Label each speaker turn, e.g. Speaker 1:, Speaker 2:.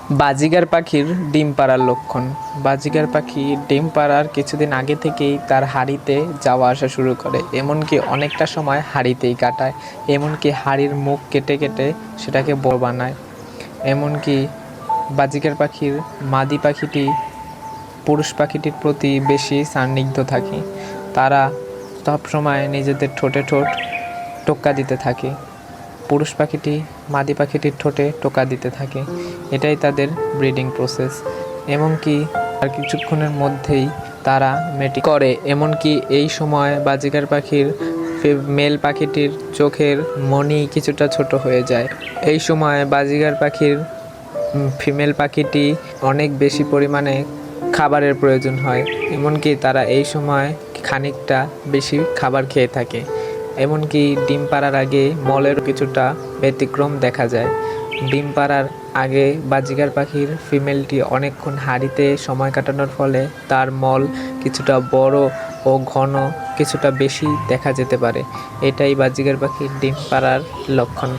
Speaker 1: বাজিগার পাখির ডিম পাড়ার লক্ষণ। বাজিগার পাখি ডিম পাড়ার কিছুদিন আগে থেকেই তার হাঁড়িতে যাওয়া আসা শুরু করে, এমনকি অনেকটা সময় হাঁড়িতেই কাটায়। এমনকি হাঁড়ির মুখ কেটে কেটে সেটাকে বড় বানায়। এমনকি বাজিগার পাখির মাদি পাখিটি পুরুষ পাখিটির প্রতি বেশি সান্নিধ্য থাকে। তারা সবসময় নিজেদের ঠোঁটে ঠোঁট টোক্কা দিতে থাকে। পুরুষ পাখিটি মাদি পাখিটির ঠোঁটে টোকা দিতে থাকে। এটাই তাদের ব্রিডিং প্রসেস। এমনকি আর কিছুক্ষণের মধ্যেই তারা মেটিং করে। এমনকি এই সময় বাজিগার পাখির মেল পাখিটির চোখের মণি কিছুটা ছোট হয়ে যায়। এই সময় বাজিগার পাখির ফিমেল পাখিটি অনেক বেশি পরিমাণে খাবারের প্রয়োজন হয়। এমনকি তারা এই সময় খানিকটা বেশি খাবার খেয়ে থাকে। এমনকি ডিম পাড়ার আগে মলের কিছুটা ব্যতিক্রম দেখা যায়। ডিম পাড়ার আগে বাজিগার পাখির ফিমেলটি অনেকক্ষণ হাঁড়িতে সময় কাটানোর ফলে তার মল কিছুটা বড় ও ঘন কিছুটা বেশি দেখা যেতে পারে। এটাই বাজিগার পাখির ডিম পাড়ার লক্ষণ।